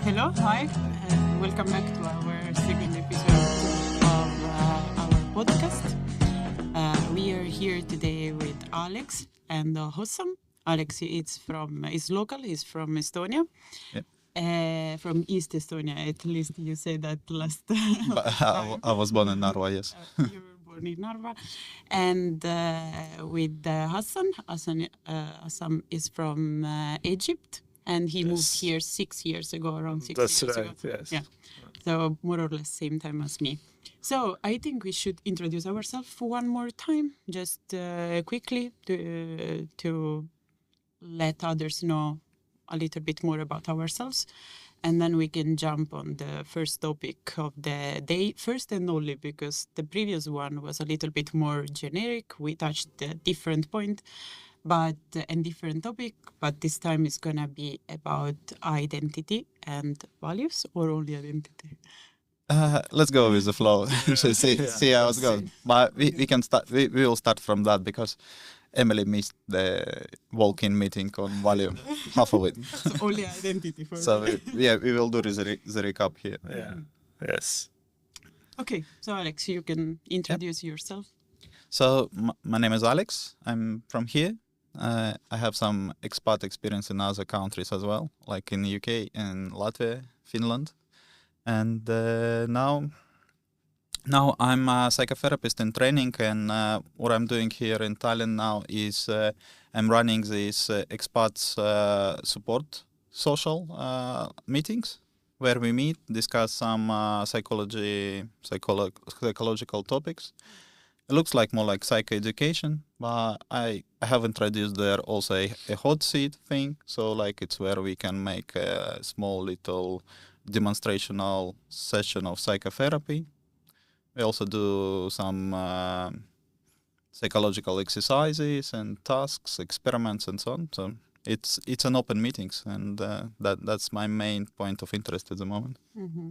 Hello, hi, and welcome back to our second episode of our podcast. We are here today with Alex and Hossam. Alex is local. He's from Estonia, from East Estonia. At least you said that last time. I was born in Narva, yes. You were born in Narva, and with Hassan. Hassan is from Egypt. And he moved here 6 years ago, around 6 That's years right, ago. yes. Yeah. So more or less same time as me. So I think we should introduce ourselves one more time, just quickly to let others know a little bit more about ourselves. And then we can jump on the first topic of the day, first and only because the previous one was a little bit more generic. We touched a different point, and different topic, but this time it's gonna be about identity and values, or only identity. Let's go with the flow. See how it goes. But we can start. We will start from that because Emily missed the walk-in meeting on value, half of it. So only identity for So me. we will do the recap here. Yeah. Yes. Okay, so Alex, you can introduce yourself. So my name is Alex. I'm from here. I have some expat experience in other countries as well, like in the UK and Latvia, Finland. And now I'm a psychotherapist in training, and what I'm doing here in Tallinn now is I'm running these expats support social meetings where we meet, discuss some psychological topics. It looks like more like psychoeducation, but I have introduced there also a hot seat thing. So like it's where we can make a small little demonstrational session of psychotherapy. We also do some psychological exercises and tasks, experiments, and so on. So it's an open meetings, and that's my main point of interest at the moment. Mm-hmm.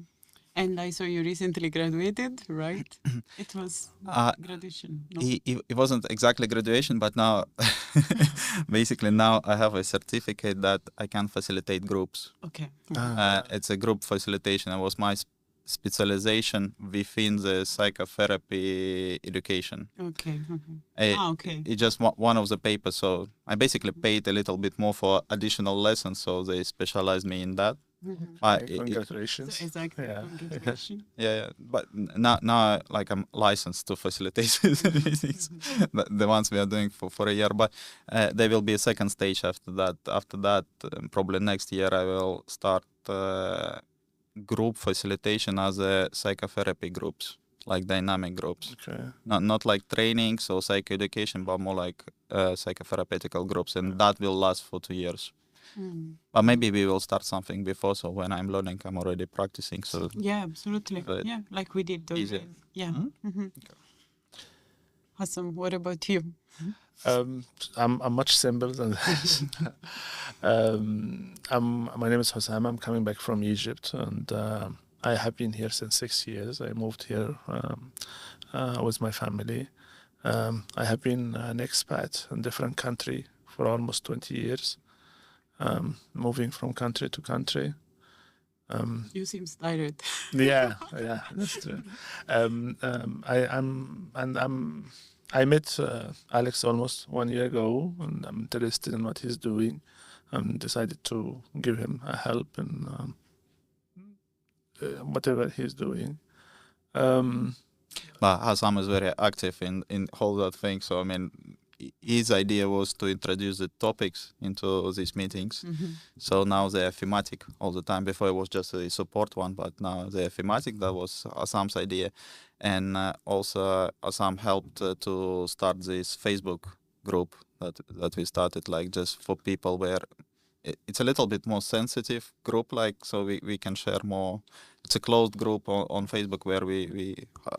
And I saw you recently graduated, right? It was graduation. No? It wasn't exactly graduation, but now basically now I have a certificate that I can facilitate groups. Okay. It's a group facilitation. It was my specialization within the psychotherapy education. Okay. Okay. It's just one of the papers, so I basically paid a little bit more for additional lessons, so they specialized me in that. Mm-hmm. Congratulations. So exactly. Yeah. Congratulations. Yeah. But now like I'm licensed to facilitate meetings, the ones we are doing for a year. But there will be a second stage after that. After that, probably next year I will start group facilitation as a psychotherapy groups, like dynamic groups. Okay. Not like trainings or psychoeducation, but more like psychotherapeutical groups, and that will last for 2 years. Mm. But maybe we will start something before, so when I'm learning, I'm already practicing. So Yeah, absolutely. But Yeah, like we did those easier. days. Yeah. Mhm. Mm-hmm. Awesome. What about you? I'm much simpler than this. My name is Hossam. I'm coming back from Egypt, and I have been here since 6 years. I moved here with my family. I have been an expat in different country for almost 20 years, moving from country to country. You seem tired. Yeah, that's true. I met Alex almost 1 year ago, and I'm interested in what he's doing. Decided to give him a help in whatever he's doing. But Hassan is very active in all that thing. So I mean, his idea was to introduce the topics into these meetings. Mm-hmm. So now they are thematic all the time. Before it was just a support one, but now they are thematic. That was Assam's idea. And also Assam helped to start this Facebook group that we started, like just for people where it's a little bit more sensitive group, like so we can share more. It's a closed group on Facebook where we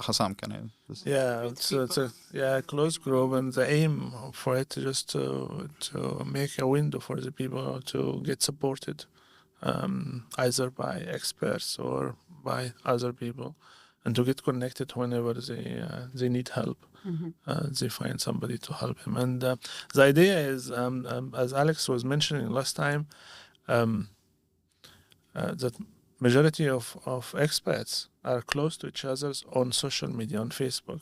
Hassam, can I just... Yeah, it's a closed group, and the aim for it is just to make a window for the people to get supported, either by experts or by other people, and to get connected whenever they need help. Mm-hmm. They find somebody to help him. And the idea is, as Alex was mentioning last time, that majority of expats are close to each other on social media, on Facebook.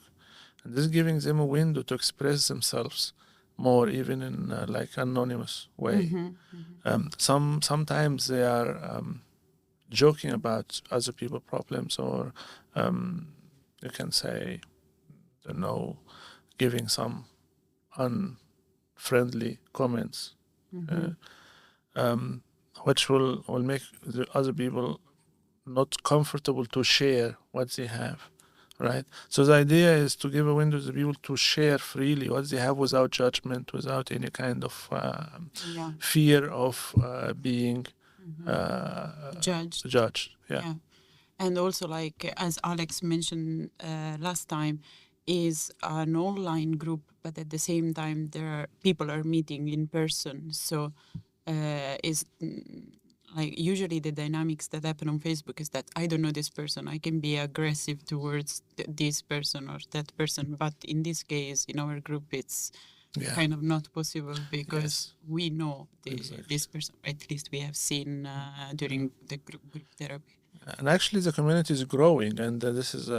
And this is giving them a window to express themselves more, even in like anonymous way. Sometimes they are joking about other people's problems, or you can say, I don't know, giving some unfriendly comments, which will make the other people not comfortable to share what they have, right? So the idea is to give a window to the people to share freely what they have without judgment, without any kind of fear of being judged. Yeah. And also, like as Alex mentioned last time, is an online group, but at the same time, people are meeting in person. So is like usually the dynamics that happen on Facebook is that I don't know this person, I can be aggressive towards this person or that person, but in this case, in our group, it's kind of not possible because we know this person. At least we have seen during the group therapy. And actually, the community is growing, and this is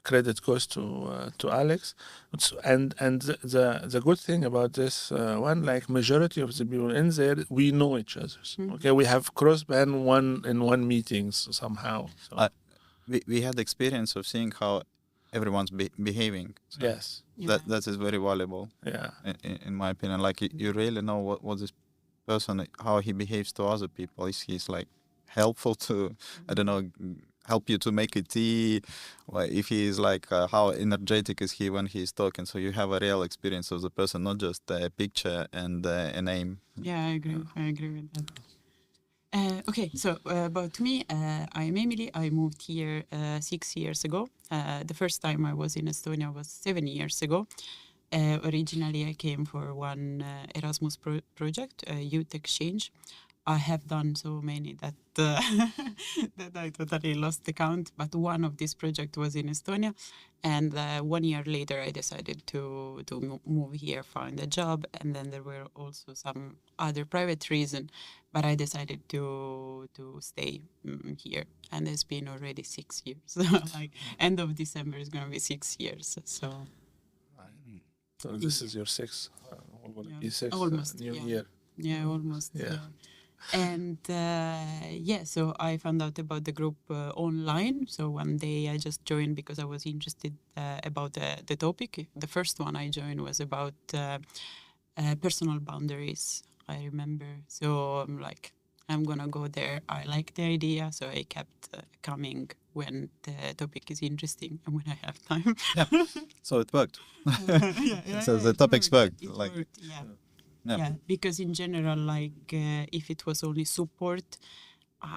credit goes to Alex. And the good thing about this one, like majority of the people in there, we know each other. Okay, we have cross-band one meetings somehow. So. We had the experience of seeing how everyone's behaving. So yes, that is very valuable. Yeah, in my opinion, like you really know what this person, how he behaves to other people. He's like helpful to, I don't know, help you to make a tea, or if he is like how energetic is he when he's talking. So you have a real experience of the person, not just a picture and a name. Yeah, I agree with that. Okay, so about me, I'm Emily. I moved here 6 years ago. The first time I was in Estonia was 7 years ago. Originally, I came for one Erasmus project, youth exchange. I have done so many that that I totally lost the count. But one of this project was in Estonia, and 1 year later, I decided to move here, find a job, and then there were also some other private reason, but I decided to stay here, and it's been already 6 years. Like end of December is gonna be 6 years. So this is your sixth, almost new year. Yeah, almost. Yeah. And so I found out about the group online. So one day I just joined because I was interested about the topic. The first one I joined was about personal boundaries, I remember. So I'm like, I'm gonna go there. I like the idea, so I kept coming when the topic is interesting and when I have time. Yeah. So it worked. So the topics worked. Yeah, because in general, like if it was only support,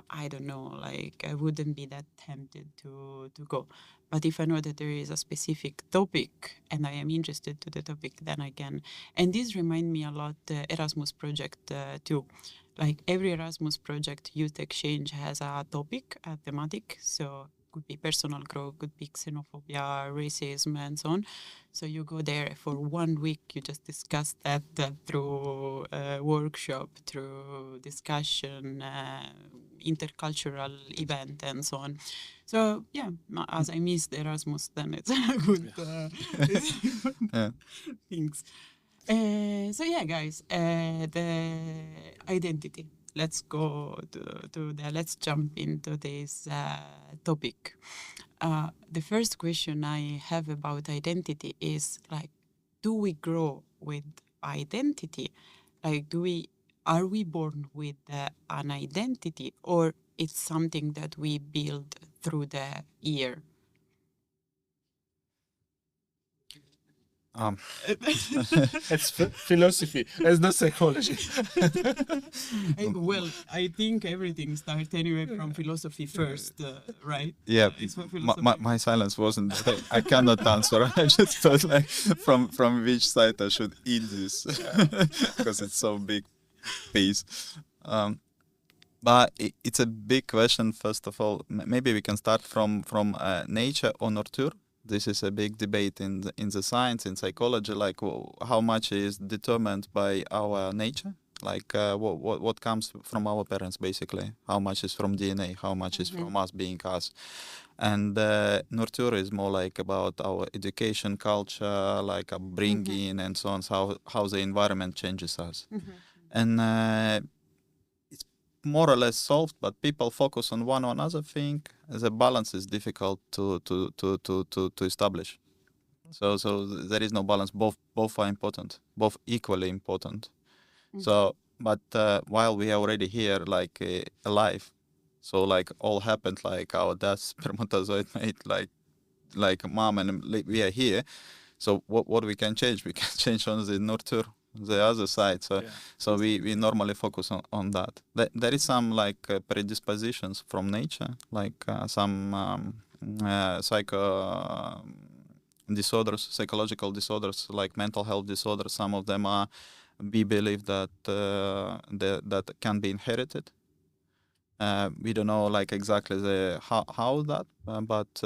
I don't know, like I wouldn't be that tempted to go. But if I know that there is a specific topic and I am interested to the topic, then I can. And this reminds me a lot Erasmus project too. Like every Erasmus project, youth exchange has a topic, a thematic. So could be personal growth, could be xenophobia, racism, and so on. So you go there for 1 week, you just discuss that through workshop, through discussion, intercultural event, and so on. So yeah, as I missed Erasmus, then it's a good things. So yeah, guys, the identity. Let's go let's jump into this topic. The first question I have about identity is like, do we grow with identity? Like, are we born with an identity, or it's something that we build through the year? It's philosophy. It's not psychology. Well, I think everything starts anyway from philosophy first, right? Yeah, my silence wasn't. I cannot answer. I just felt like from which side I should eat this because it's so big piece. But it's a big question. First of all, maybe we can start from nature or nurture. This is a big debate in the science, in psychology, like how much is determined by our nature, like what comes from our parents, basically, how much is from DNA, how much is from us being us. And nurture is more like about our education, culture, like upbringing and so on, how the environment changes us. And it's more or less solved, but people focus on one or another thing. The balance is difficult to establish. So there is no balance. Both are important, both equally important. So, but while we are already here, like alive, so like all happened, like our dad's spermatozoid made like mom, and we are here. So what we can change? We can change on the nurture, the other side. So we normally focus on that. There is some like predispositions from nature, like some disorders, psychological disorders, like mental health disorders. Some of them are, we believe that that can be inherited. We don't know like exactly the how that, but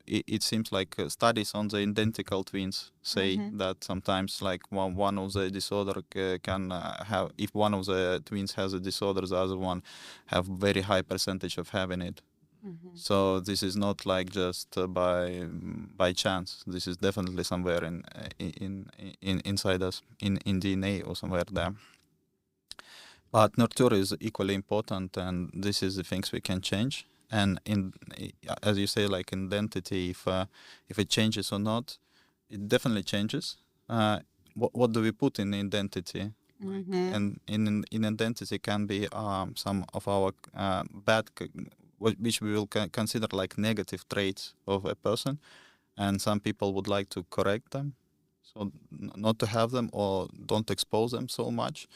it seems like studies on the identical twins say that sometimes like one of the disorder can have, if one of the twins has a disorder, the other one have very high percentage of having it. So this is not like just by chance. This is definitely somewhere in inside us, in DNA or somewhere there. But nurture is equally important, and this is the things we can change. And as you say, like identity, if it changes or not, it definitely changes. What do we put in identity? And in identity can be some of our bad, which we will consider like negative traits of a person, and some people would like to correct them, so not to have them or don't expose them so much.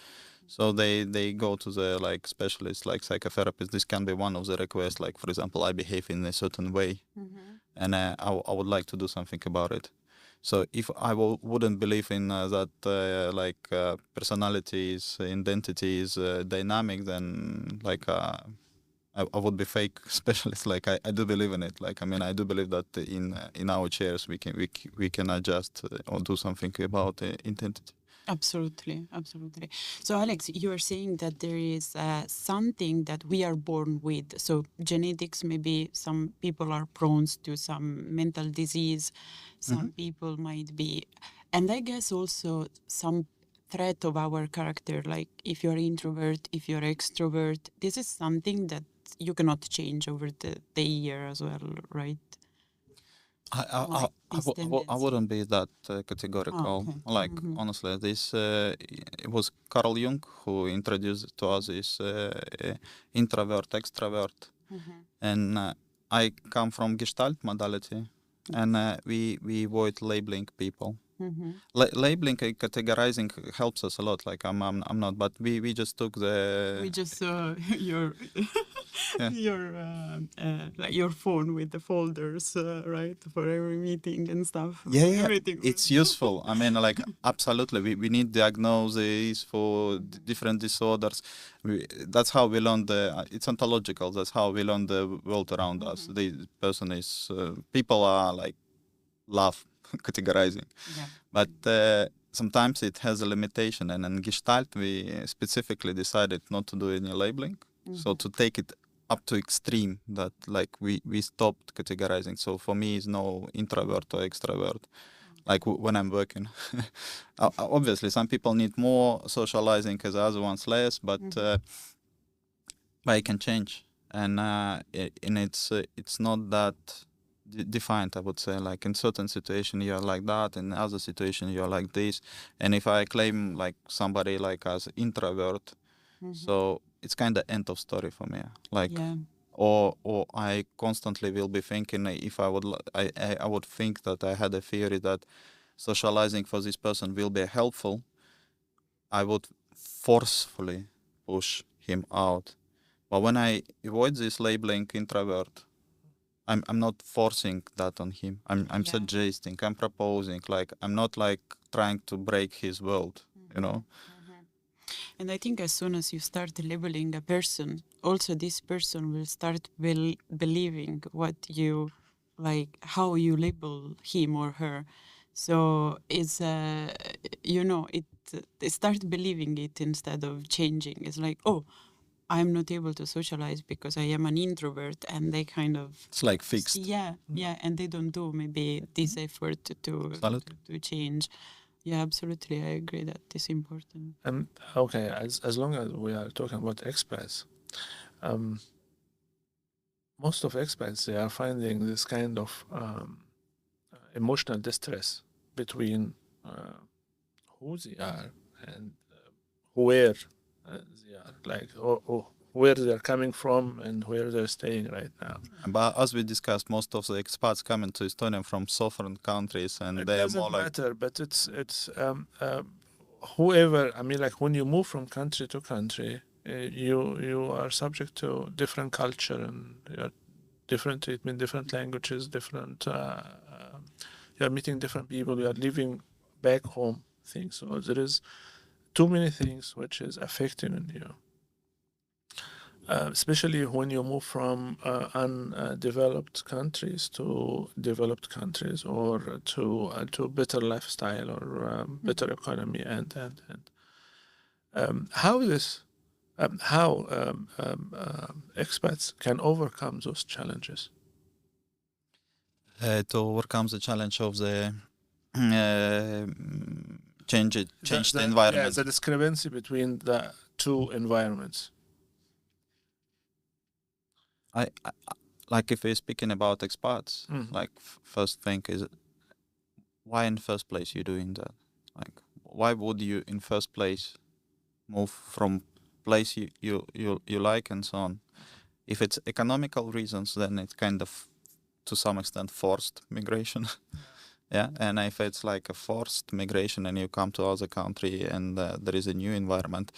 So they go to the like specialists, like psychotherapists. This can be one of the requests, like for example, I behave in a certain way, and I would like to do something about it. So if I wouldn't believe in that personalities, identities, dynamic, then like I would be fake specialist. Like I do believe in it. Like I mean, I do believe that in our chairs we can adjust or do something about identity. Absolutely. So, Alex, you are saying that there is something that we are born with. So, genetics, maybe some people are prone to some mental disease, some people might be, and I guess also some threat of our character, like if you're introvert, if you're extrovert, this is something that you cannot change over the year as well, right? I wouldn't be that categorical. Okay. Like honestly, this it was Carl Jung who introduced to us this introvert, extrovert, and I come from Gestalt modality, and we avoid labeling people. Labeling, categorizing helps us a lot. Like I'm not, but we just took the. We just saw your like your phone with the folders, right, for every meeting and stuff. Yeah, Everything it's useful. I mean, like absolutely, we need diagnoses for different disorders. That's how we learn it's ontological. That's how we learn the world around us. The person is people are like love categorizing, but sometimes it has a limitation. And in Gestalt, we specifically decided not to do any labeling, so to take it up to extreme, that like we stopped categorizing. So for me, it's no introvert or extrovert. Like when I'm working, obviously some people need more socializing, as other ones less, but I can change, and it's not that defined. I would say, like in certain situation you're like that, in other situation you're like this. And if I claim like somebody like as introvert, so it's kind of end of story for me. Like, or I constantly will be thinking, if I would I would think that I had a theory that socializing for this person will be helpful, I would forcefully push him out. But when I avoid this labeling introvert, I'm not forcing that on him. I'm suggesting, I'm proposing. Like I'm not like trying to break his world, you know. And I think as soon as you start labeling a person, also this person will start believing what you like, how you label him or her. So it's it they start believing it instead of changing. It's like, oh, I'm not able to socialize because I am an introvert, and they kind of It's like fixed. yeah, and they don't do maybe this effort Absolutely. to change. Yeah, absolutely, I agree that is important. Okay, as long as we are talking about expats, most of expats, they are finding this kind of emotional distress between who they are and where they are, like or where they are coming from and where they're staying right now. But as we discussed, most of the expats coming to Estonia from southern countries, and It they are doesn't more like matter, but it's whoever. I mean, like when you move from country to country, you are subject to different culture and different treatment, different languages, different. You are meeting different people. You are living back home things. So there is too many things which is affecting you. Especially when you move from undeveloped countries to developed countries, or to better lifestyle, or better economy, and how expats can overcome those challenges. To overcome the challenge of the change the environment. The discrepancy between the two environments. I like if we're speaking about expats, like first thing is why in first place you're doing that? Like why would you in first place move from place you like and so on? If it's economical reasons, then it's kind of to some extent forced migration. Yeah, and if it's like a forced migration and you come to other country and there is a new environment,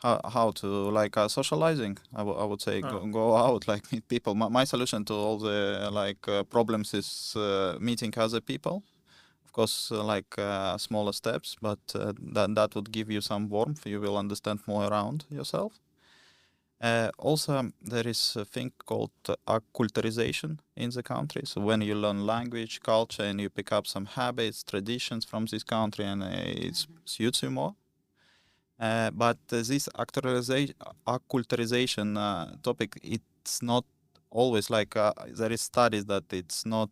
how to like socializing? I would say go out, like meet people. My solution to all the problems is meeting other people. Of course, smaller steps, but that would give you some warmth. You will understand more around yourself. Also, there is a thing called acculturization in the country. So when you learn language, culture, and you pick up some habits, traditions from this country, and it suits you more. But this acculturization topic, it's not always like there is studies that it's not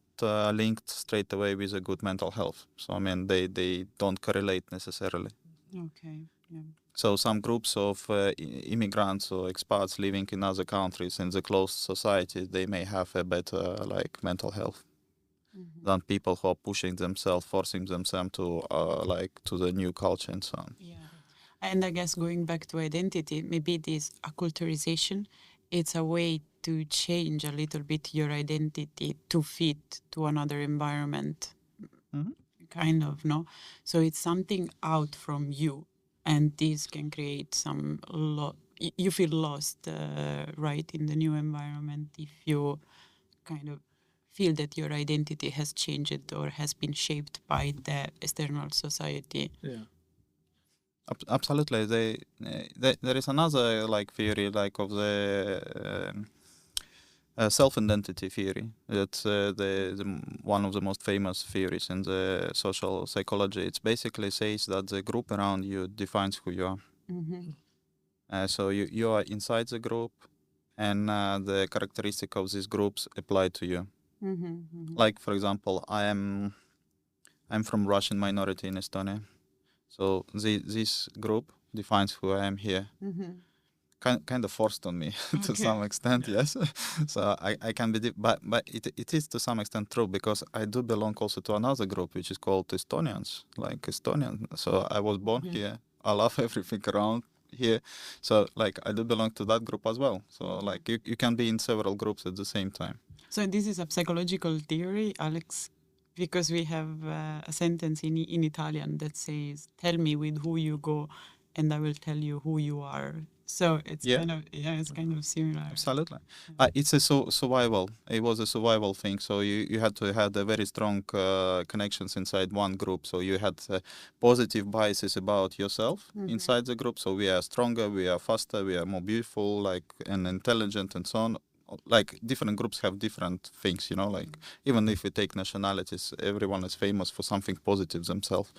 linked straight away with a good mental health. So I mean, they don't correlate necessarily. Okay. Yeah. So some groups of immigrants or expats living in other countries in the closed society, they may have a better mental health than people who are pushing themselves, forcing themselves to to the new culture and so on. Yeah. And I guess going back to identity, maybe this acculturization, it's a way to change a little bit your identity to fit to another environment. Kind of, no? So it's something out from you, and this can create some you feel lost, right, in the new environment if you kind of feel that your identity has changed or has been shaped by the external society. Yeah. Absolutely. There is another theory of the self-identity theory. That's one of the most famous theories in the social psychology. It basically says that the group around you defines who you are. So you are inside the group, and the characteristic of these groups apply to you. Like for example, I'm from Russian minority in Estonia. So this group defines who I am here. Kind of forced on me to some extent, yes. So I can be, but it is to some extent true, because I do belong also to another group which is called Estonians, like Estonian. So I was born here. I love everything around here. So I do belong to that group as well. So you can be in several groups at the same time. So this is a psychological theory, Alex, because we have a sentence in Italian that says, "Tell me with who you go, and I will tell you who you are." So it's kind of similar. Absolutely. It's a survival. It was a survival thing. So you had to have a very strong connections inside one group. So you had positive biases about yourself inside the group. So we are stronger, we are faster, we are more beautiful, and intelligent and so on. like different groups have different things, like even if we take nationalities, everyone is famous for something positive themselves.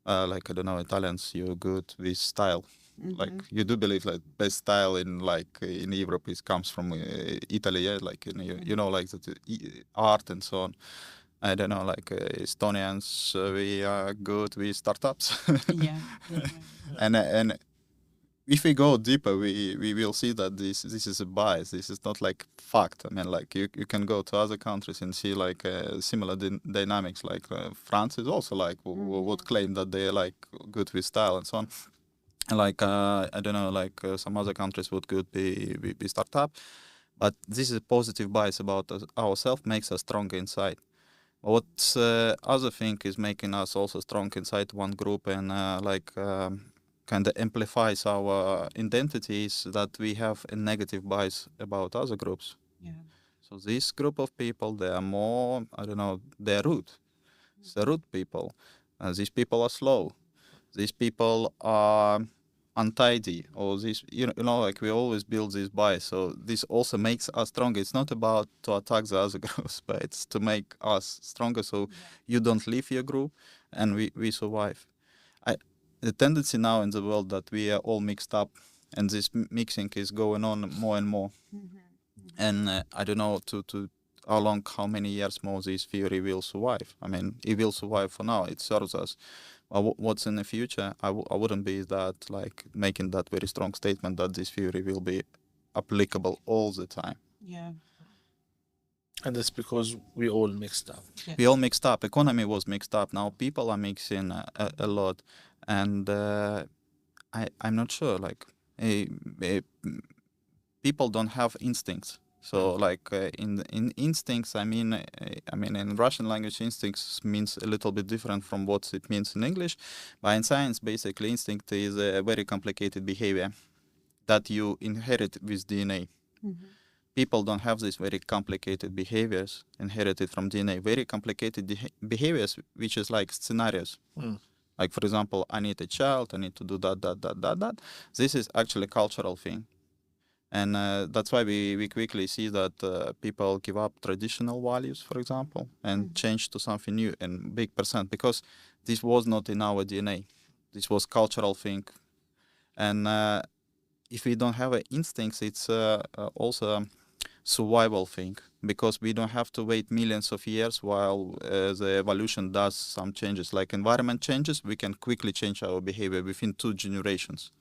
Like, I don't know, Italians, you're good with style. Like, you do believe like best style in Europe comes from Italy, yeah? Like, like art and so on. I don't know, like Estonians, we are good with startups. Yeah. And if we go deeper, we will see that this is a bias. This is not like fact. I mean, like you can go to other countries and see like similar dynamics. Like France is also like would claim that they're like good with style and so on. And like I don't know, like some other countries would good be startup, but this is a positive bias about ourselves, makes us stronger inside. What other thing is making us also strong inside one group and kind of amplifies our identity is that we have a negative bias about other groups. Yeah. So this group of people, they are more, I don't know, they're rude. It's the rude people. These people are slow. These people are untidy, or this, like we always build this bias. So this also makes us stronger. It's not about to attack the other groups, but it's to make us stronger. So you don't leave your group, and we survive. The tendency now in the world that we are all mixed up, and this mixing is going on more and more. And I don't know to how many years more this theory will survive. I mean, it will survive for now. It serves us. What's in the future? I wouldn't be that like making that very strong statement that this theory will be applicable all the time. Yeah. And that's because we all mixed up. Yeah. We all mixed up. Economy was mixed up. Now people are mixing a lot, and I'm not sure. Like people don't have instincts. So like in instincts, I mean in Russian language, instincts means a little bit different from what it means in English. But in science, basically, instinct is a very complicated behavior that you inherit with DNA. People don't have these very complicated behaviors inherited from DNA. Very complicated behaviors, which is like scenarios. Like, for example, I need a child, I need to do that. This is actually a cultural thing. And that's why we quickly see that people give up traditional values, for example, and change to something new and big percent, because this was not in our DNA. This was cultural thing. And if we don't have instincts, it's also a survival thing, because we don't have to wait millions of years while the evolution does some changes. Like environment changes, we can quickly change our behavior within 2 generations.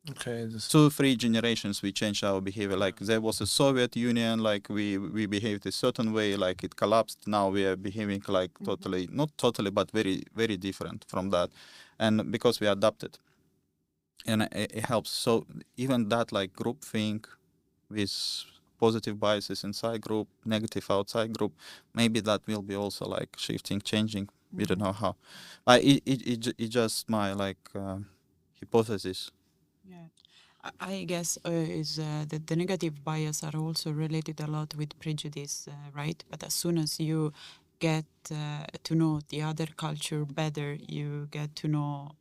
Okay. 2-3 generations we changed our behavior. Like there was a Soviet Union, like we behaved a certain way, like it collapsed. Now we are behaving like totally, not totally, but very, very different from that. And because we adapted, and it helps. So even that like group thing with positive biases inside group, negative outside group, maybe that will be also like shifting, changing. We don't know how. But it just my like hypothesis. Yeah, I guess is that the negative bias are also related a lot with prejudice, right? But as soon as you get to know the other culture better, you get to know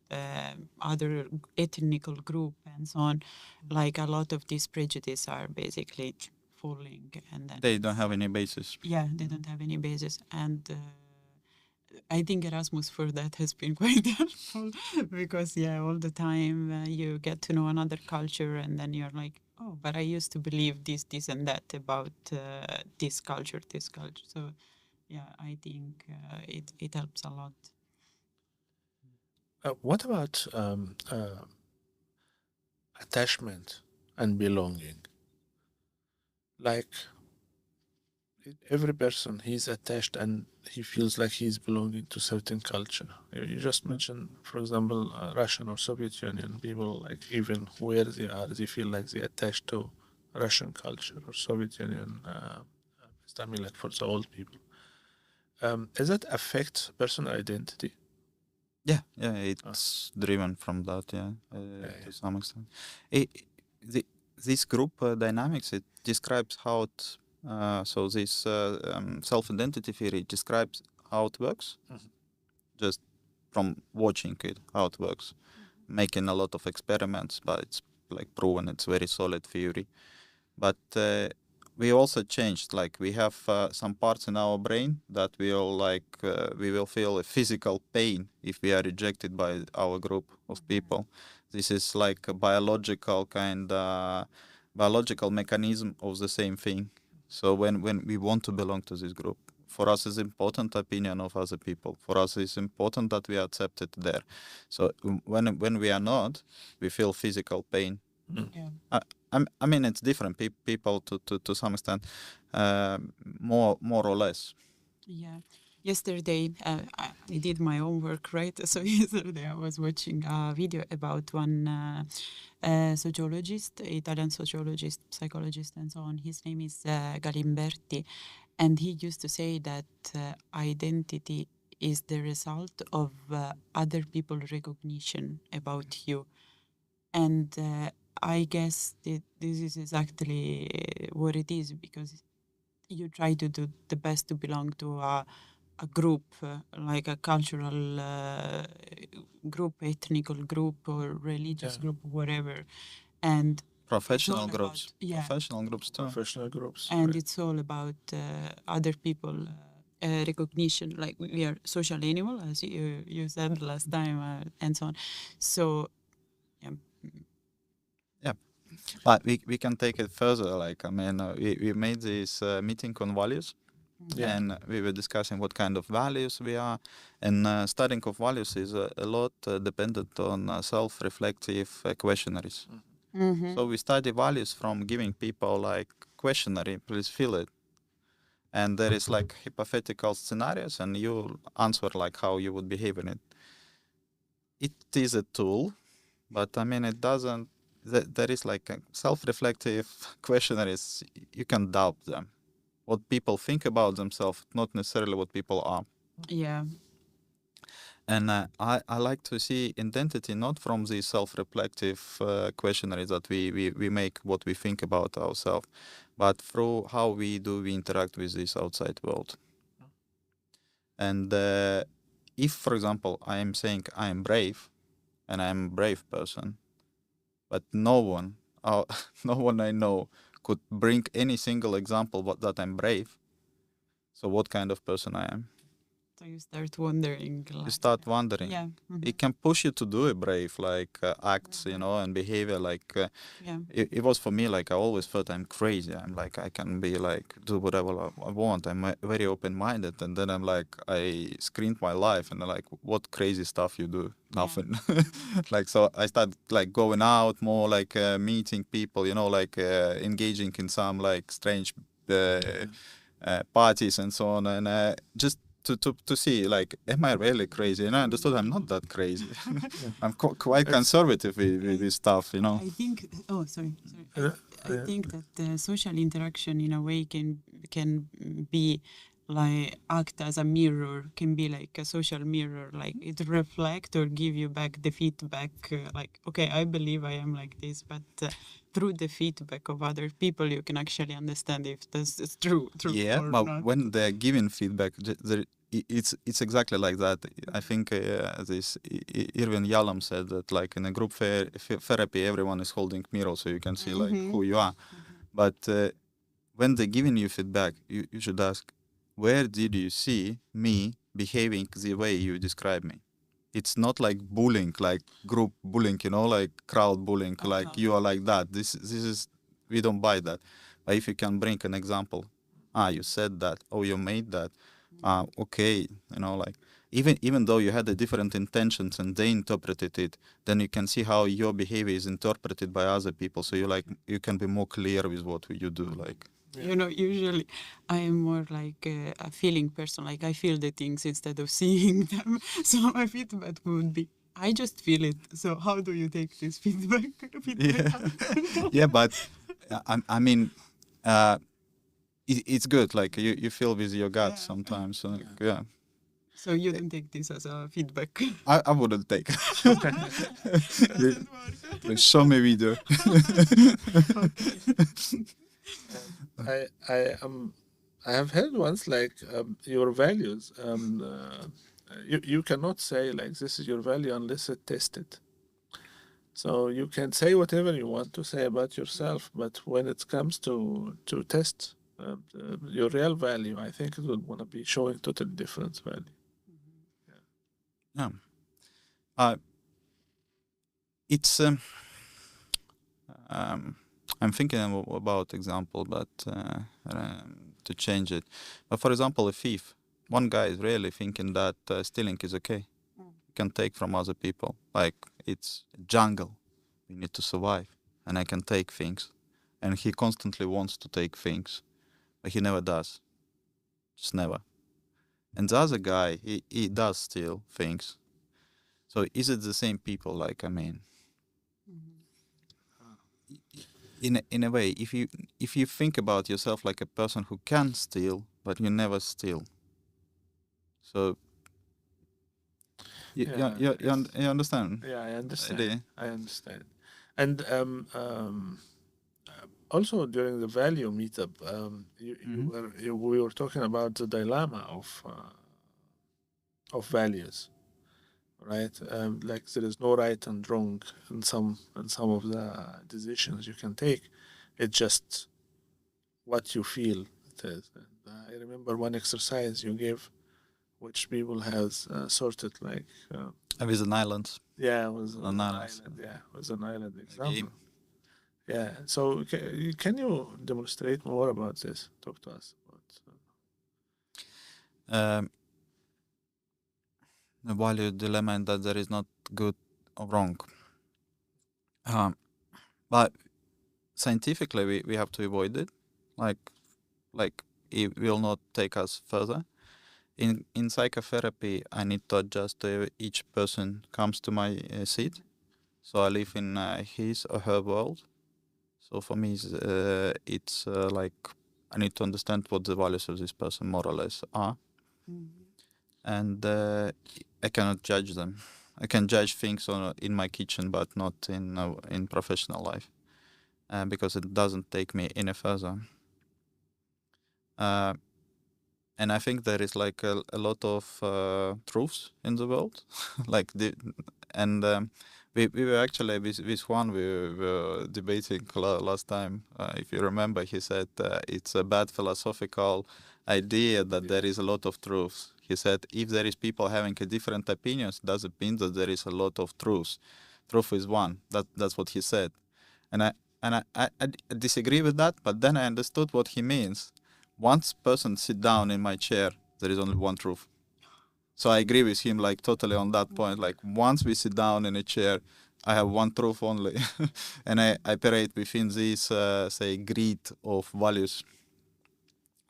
other ethnical group and so on. Like a lot of these prejudice are basically falling, and then They don't have any basis. yeah, they don't have any basis, and I think Erasmus for that has been quite helpful because all the time you get to know another culture and then you're like, oh, but I used to believe this and that about this culture. So I think it helps a lot. What about attachment and belonging? Like every person, he's attached and he feels like he's belonging to certain culture. You just mentioned, for example, Russian or Soviet Union people, like even where they are, they feel like they attached to Russian culture or Soviet Union. I mean, like for the old people. Does that affect personal identity? Yeah, it's driven from that, to some extent. This group dynamics, it describes how it, so this self-identity theory describes how it works, just from watching it, how it works, making a lot of experiments, but it's like proven it's very solid theory. But we also changed. Like we have some parts in our brain that will we will feel a physical pain if we are rejected by our group of people. This is like a biological mechanism of the same thing. So when we want to belong to this group, for us is important opinion of other people. For us it's important that we are accepted there. So when we are not, we feel physical pain. Yeah. I mean, it's different people to some extent, more or less. Yeah. Yesterday, I did my own work, right? So yesterday I was watching a video about one sociologist, Italian sociologist, psychologist, and so on. His name is Galimberti, and he used to say that identity is the result of other people's recognition about you. And I guess this is exactly what it is, because you try to do the best to belong to a group, like a cultural group, ethnical group, or religious group, whatever. And Professional it's all groups. about, yeah, Professional groups too. Professional groups. and right. it's all about other people recognition. Like we are social animal, as you said last time, and so on. So yeah. Yeah, but we can take it further. Like I mean, we made this meeting on values. Yeah. And we were discussing what kind of values we are, and studying of values is a lot dependent on self-reflective questionnaires. Mm-hmm. So we study values from giving people like questionnaire, please fill it, and there is like hypothetical scenarios, and you answer like how you would behave in it. It is a tool, but I mean it doesn't. There is like a self-reflective questionnaires. You can doubt them. What people think about themselves, not necessarily what people are. Yeah. And I like to see identity not from the self-reflective questionnaires that we make what we think about ourselves, but through how we interact with this outside world. And if, for example, I am saying I am brave, and I am a brave person, but no one, no one I know could bring any single example that I'm brave. So what kind of person I am? So you start wondering. You Like, start wondering. yeah. Mm-hmm. It can push you to do a brave acts, and behavior. Yeah. It was for me like I always felt I'm crazy. I'm like I can be like do whatever I want. I'm very open-minded, and then I'm like I screened my life, and I'm like, what crazy stuff you do? Nothing. Like so I started like going out more, like meeting people, like engaging in some like strange parties and so on, and just to see like am I really crazy, and I understood I'm not that crazy. I'm quite conservative with this stuff. I think. Oh, sorry. I think that the social interaction in a way can be like act as a mirror, can be like a social mirror, like it reflect or give you back the feedback, like okay, I believe I am like this, but through the feedback of other people you can actually understand if this is true Yeah, or but not. when they're giving feedback, it's exactly like that. I think this Irvin Yalom said that like in a group therapy, everyone is holding mirror so you can see like who you are. But when they're giving you feedback, you should ask, where did you see me behaving the way you describe me? It's not like bullying, like group bullying, like crowd bullying, like you are like that. This is, we don't buy that. But if you can bring an example, you said that, or you made that, okay, like even though you had the different intentions and they interpreted it, then you can see how your behavior is interpreted by other people. So you can be more clear with what you do, like. Usually I am more like a feeling person, like I feel the things instead of seeing them. So my feedback would be, I just feel it. So how do you take this feedback? Yeah, but I mean, it's good. Like you feel with your gut sometimes. So, yeah. So you don't take this as a feedback? I wouldn't take it. Like, show me video. I have heard once like your values. You cannot say like this is your value unless it's tested. So you can say whatever you want to say about yourself, but when it comes to test your real value, I think it would want to be showing totally different value. Yeah. It's I'm thinking about example, but to change it. But for example, a thief, one guy is really thinking that stealing is okay. You can take from other people. Like it's a jungle. We need to survive, and I can take things. And he constantly wants to take things, but he never does. Just never. And the other guy, he does steal things. So is it the same people? Like I mean, in a way, if you think about yourself like a person who can steal, but you never steal, so you understand? Yeah, I the understand. idea? I understand. And also during the value meetup, we were talking about the dilemma of values, right? Like there is no right and wrong in some of the decisions you can take. It's just what you feel it is. And, I remember one exercise you gave, which people has sorted like. I was an island. Yeah, it was An an island. island. Yeah, it was an island A example. game. Yeah. So can you demonstrate more about this? Talk to us about. The value dilemma, and that there is not good or wrong. But scientifically, we have to avoid it. Like it will not take us further. In psychotherapy, I need to adjust each person comes to my seat. So I live in his or her world. So for me, it's like I need to understand what the values of this person more or less are, and I cannot judge them. I can judge things in my kitchen, but not in professional life, because it doesn't take me any further. And I think there is like a lot of truths in the world, like and we were actually with one we were debating last time. If you remember, he said it's a bad philosophical idea that there is a lot of truths. He said if there is people having a different opinions, doesn't mean that there is a lot of truths. Truth is one. That's what he said, and I disagree with that. But then I understood what he means. Once person sit down in my chair, there is only one truth. So I agree with him like totally on that point. Like once we sit down in a chair, I have one truth only, and I operate within this say grid of values.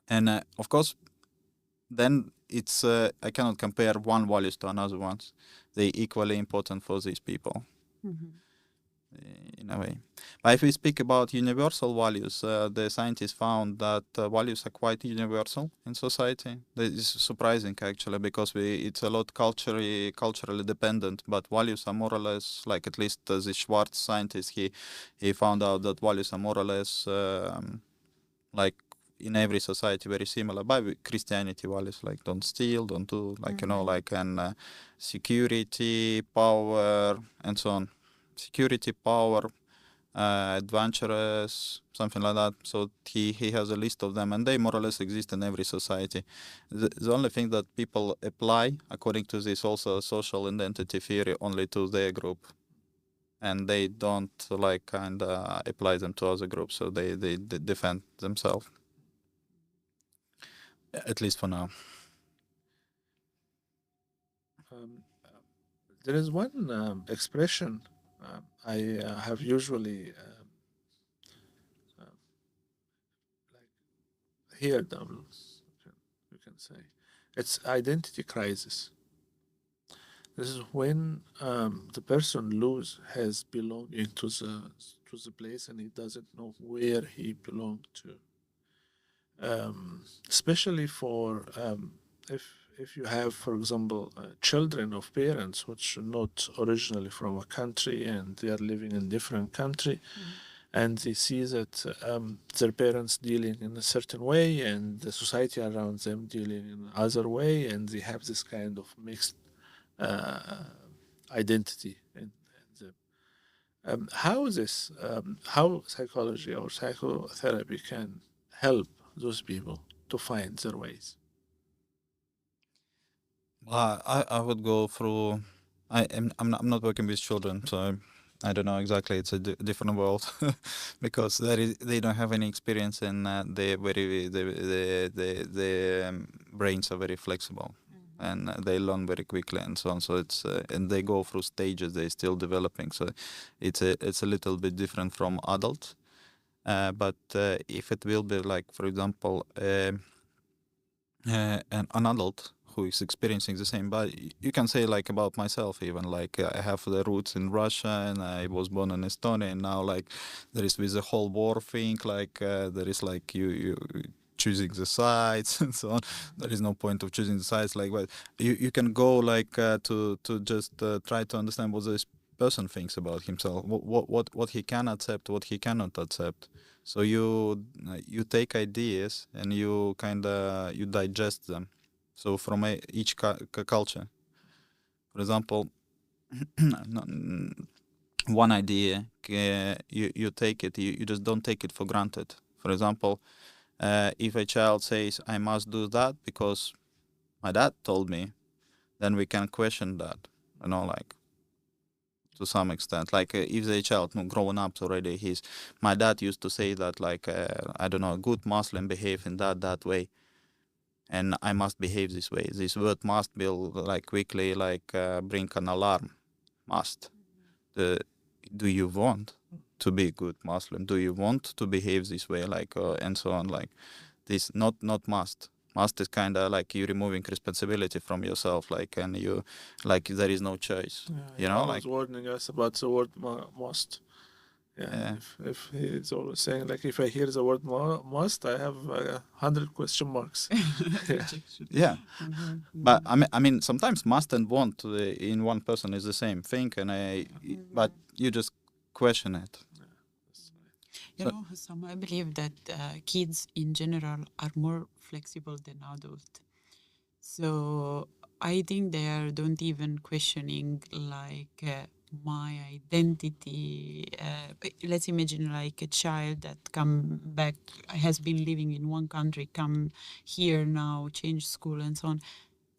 And of course, then it's I cannot compare one values to another ones. They equally important for these people. In a way. But if we speak about universal values, the scientists found that values are quite universal in society. That is surprising actually, because it's a lot culturally dependent, but values are more or less like, at least the Schwartz scientist, he found out that values are more or less like in every society very similar. By Christianity values like don't steal, don't do, like like security, power, and so on. Security, power, adventurous, something like that. So he has a list of them, and they more or less exist in every society. The only thing that people apply, according to this also social identity theory, only to their group, and they don't like kind of apply them to other groups. So they defend themselves, at least for now. There is one expression I have usually like heard them. You can say it's identity crisis. This is when the person lose his belonging to the place and he doesn't know where he belonged to. Especially for if you have, for example, children of parents which are not originally from a country and they are living in different country, and they see that their parents dealing in a certain way and the society around them dealing in another way, and they have this kind of mixed identity in them. How psychology or psychotherapy can help those people to find their ways? I would go through. I'm not working with children, so I don't know exactly. It's a different world because they don't have any experience, and they very the brains are very flexible, and they learn very quickly and so on. So it's and they go through stages. They're still developing, so it's a little bit different from adults. But if it will be like, for example, an adult who is experiencing the same, but you can say like about myself even, like I have the roots in Russia and I was born in Estonia, and now like there is with the whole war thing, like there is like you choosing the sides and so on. There is no point of choosing the sides, like, but you can go like to just try to understand what this person thinks about himself, what he can accept, what he cannot accept. So you take ideas and you kind of you digest them. So from each culture, for example, one idea, you take it, you just don't take it for granted. For example, if a child says I must do that because my dad told me, then we can question that, like to some extent. Like if the child growing up already, my dad used to say that, like I don't know, a good Muslim behave in that way, and I must behave this way. This word must will like quickly like bring an alarm. Must. The Do you want to be a good Muslim? Do you want to behave this way? Like and so on. Like this, not must. Must is kind of like you removing responsibility from yourself, like, and you like there is no choice. Yeah, Like always warning us about the word must. Yeah, yeah. if he's always saying like if I hear the word must, I have 100 question marks. Yeah. But I mean, sometimes must and want in one person is the same thing, and but you just question it. You know, Hussam, I believe that kids in general are more flexible than adults. So I think they are don't even questioning like my identity. Let's imagine like a child that come back, has been living in one country, come here now, change school and so on.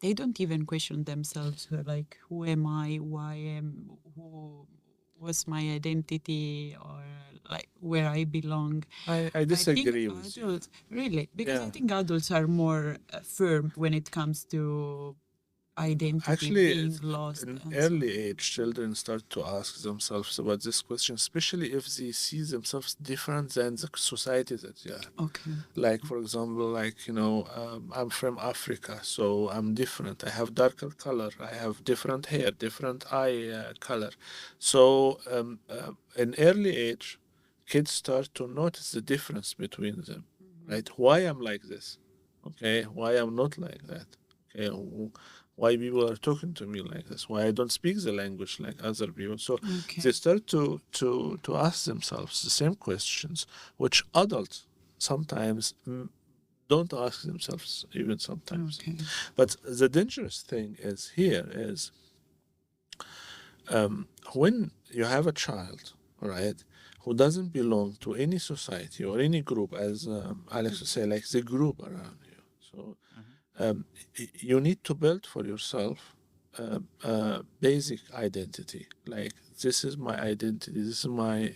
They don't even question themselves like who am I, why am, who was my identity, or like where I belong. I disagree think with you. adults, really, because I Yeah. think adults are more firm when it comes to identity Actually, being lost. in and so early age, children start to ask themselves about this question, especially if they see themselves different than the society that they are. Okay. Like, for example, like, I'm from Africa, so I'm different. I have darker color. I have different hair, different eye color. So, in early age, kids start to notice the difference between them, right? Why I'm like this, okay? Why I'm not like that, okay? Why people are talking to me like this? Why I don't speak the language like other people? So they start to ask themselves the same questions, which adults sometimes don't ask themselves even sometimes. Okay. But the dangerous thing is here is when you have a child, right, who doesn't belong to any society or any group, as Alex would say, like the group around you. So you need to build for yourself basic identity. Like this is my identity. This is my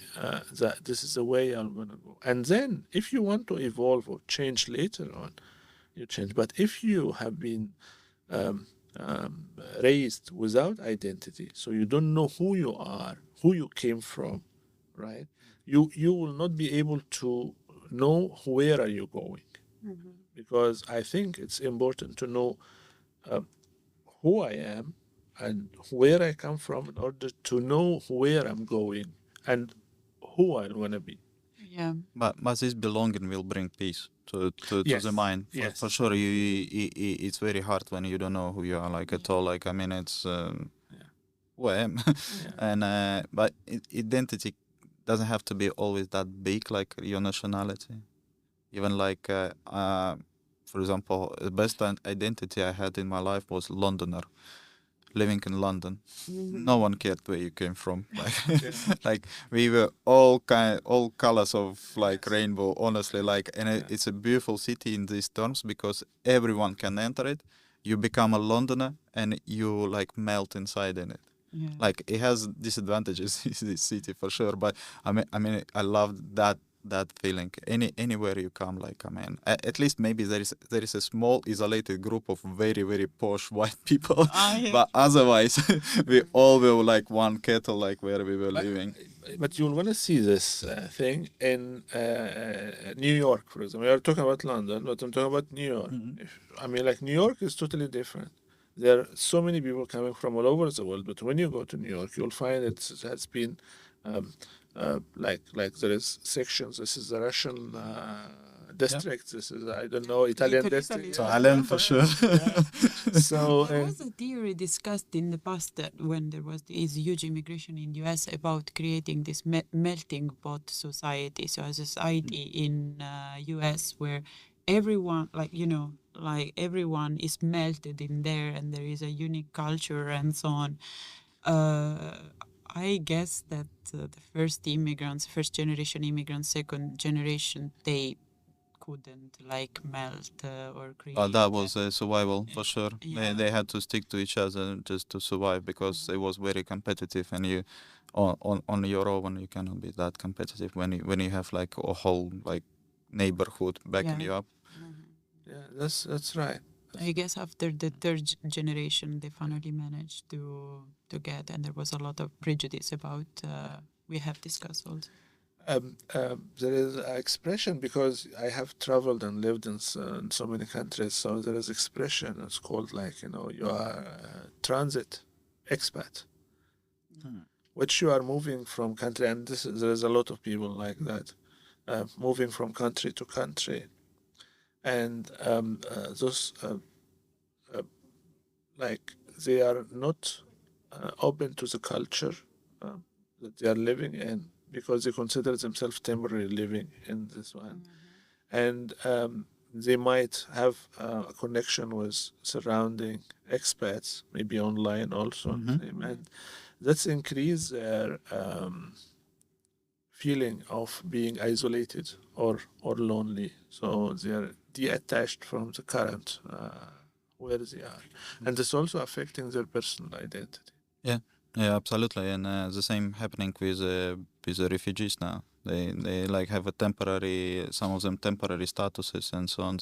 this is the way I'm gonna go. And then, if you want to evolve or change later on, you change. But if you have been um, raised without identity, so you don't know who you are, who you came from, right? You will not be able to know where are you going, because I think it's important to know who I am and where I come from in order to know where I'm going and who I want to be. Yeah. But this belonging will bring peace to Yes. the mind. Yes. For sure, it's very hard when you don't know who you are, like at all. Like I mean, it's who I am, and but identity doesn't have to be always that big, like your nationality. Even like for example, the best identity I had in my life was Londoner. living in London. Mhm. No one cared where you came from. Like we were all colors of like Yes. rainbow. Honestly, like, and it's a beautiful city in these terms because everyone can enter it. You become a Londoner and you like melt inside in it. Yeah. Like it has disadvantages, this city for sure. But I mean, I love that feeling. Anywhere you come, like, I mean, at least maybe there is a small isolated group of very very posh white people, Yeah. but otherwise we all were like one kettle, like where we were But, living. but you'll want to see this thing in New York, for example. We are talking about London, but I'm talking about New York. I mean, like New York is totally different. There are so many people coming from all over the world, but when you go to New York, you'll find it has been um, like there is sections. This is the Russian district. This is, I don't know, Italian district. Italy. So Yeah. Ireland for sure. So There was a theory discussed in the past that when there was this huge immigration in US about creating this melting pot society. So a society in US where everyone, like everyone is melted in there and there is a unique culture and so on. Uh, I guess that the first generation immigrants, second generation, they couldn't like melt or create. That was a survival for sure. Yeah. They had to stick to each other just to survive because it was very competitive, and you on your own you cannot be that competitive when you have like a whole like neighborhood backing Yeah. you up. yeah, that's right. I guess after the third generation, they finally managed to get, and there was a lot of prejudice about. We have discussed also. There is an expression because I have traveled and lived in so many countries. So there is expression. It's called like you are transit expat, which you are moving from country, and there is a lot of people like that, moving from country to country, and those like they are not open to the culture that they are living in because they consider themselves temporarily living in this one, and they might have a connection with surrounding expats, maybe online also, and that's increase their feeling of being isolated or lonely. So they are detached from the current where they are, and it's also affecting their personal identity. Yeah, yeah, absolutely, and the same happening with the refugees now. They like have a temporary, some of them temporary statuses and so on.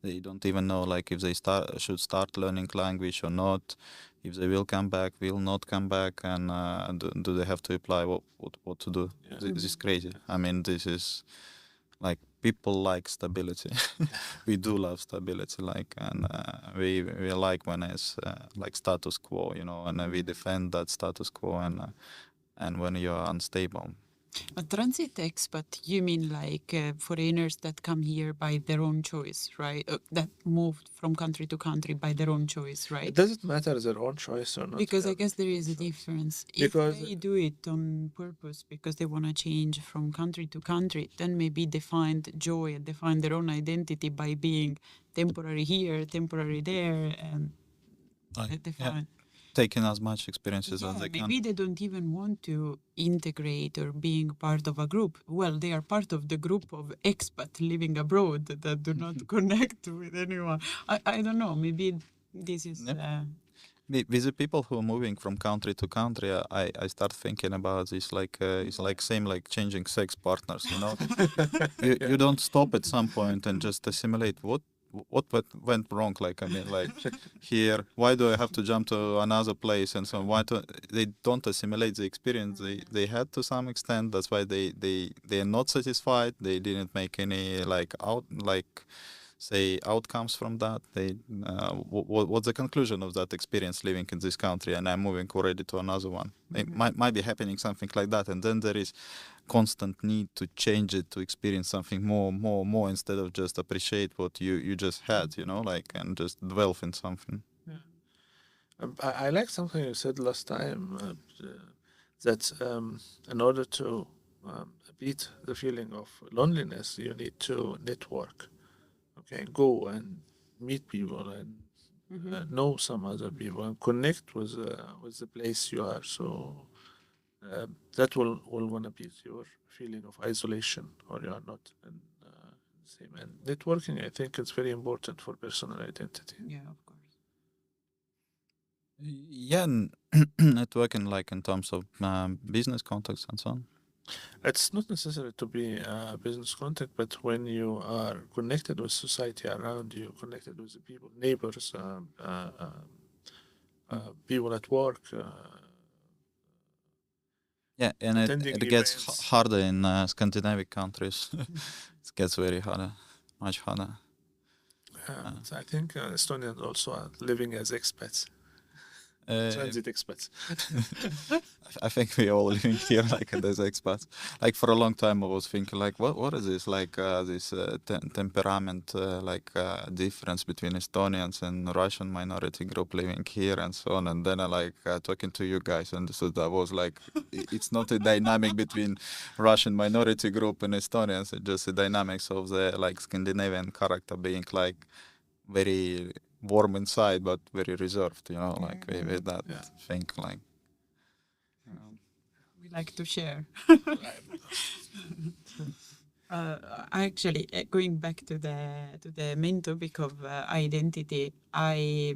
They don't even know like if they should start learning language or not, if they will come back, will not come back, and do they have to apply, what to do? Yeah. This is crazy. I mean, this is like people like stability. We do love stability, like, and we like when it's like status quo, and we defend that status quo, and when you're unstable. A transit expat, you mean like foreigners that come here by their own choice, right? That moved from country to country by their own choice, right? It doesn't matter their own choice or not. Because I guess there is a difference. Because- If they do it on purpose because they want to change from country to country, then maybe they find joy and they find their own identity by being temporary here, temporary there, and they Yeah, find. taking as much experiences as Yeah, they can. maybe they don't even want to integrate or being part of a group. Well, they are part of the group of expat living abroad that do not connect with anyone. I don't know. Maybe this is. Yeah. With the people who are moving from country to country, I start thinking about this like it's like same like changing sex partners. You don't stop at some point and just assimilate what went wrong. Like, I mean, like here, why do I have to jump to another place and so on? They don't assimilate the experience they had to some extent. That's why they are not satisfied. They didn't make any say outcomes from that. What's the conclusion of that experience living in this country, and I'm moving already to another one? It might be happening something like that, and then there is constant need to change it, to experience something more instead of just appreciate what you just had, like, and just dwell in something. I like something you said last time, that in order to beat the feeling of loneliness, you need to network. Okay, go and meet people and know some other people, and connect with the place you are. So that will gonna beat your feeling of isolation, or you are not in the same. And networking, I think, is very important for personal identity. Yeah, of course. Yeah, networking like in terms of business contacts and so on. It's not necessary to be a business contact, but when you are connected with society around you, connected with the people, neighbors, people at work, Yeah, and attending it gets events. harder in Scandinavian countries. It gets very harder, much harder. So I think Estonians also are living as expats, transit expats. I think we all living here like as expats. Like for a long time, I was thinking like, what is this like this temperament difference between Estonians and Russian minority group living here and so on. And then I like talking to you guys, and so that was like, it's not a dynamic between Russian minority group and Estonians. It's just the dynamics of the like Scandinavian character being like very warm inside but very reserved, like with that thing like We like to share. Actually, going back to the main topic of identity, I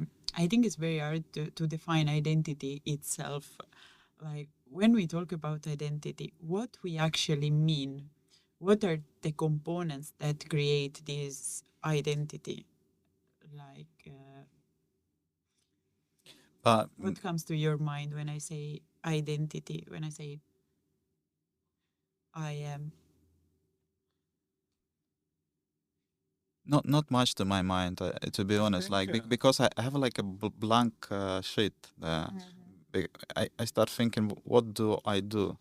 think it's very hard to define identity itself. Like when we talk about identity, what we actually mean, what are the components that create this identity? Like, but what comes to your mind when I say identity? When I say I am. not much to my mind, to be honest, like because I have like a blank sheet there. I start thinking, what do I do?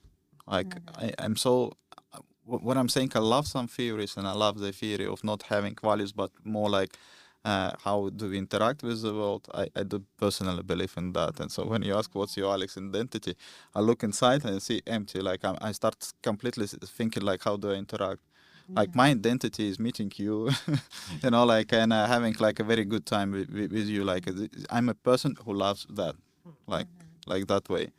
Like I'm so what I'm saying, I love some theories, and I love the theory of not having values, but more like how do we interact with the world. I do personally believe in that. And so when you ask what's your Alex identity, I look inside and I see empty. Like I start completely thinking like, how do I interact? Like my identity is meeting you, like, and having like a very good time with you. Like I'm a person who loves that, like that way.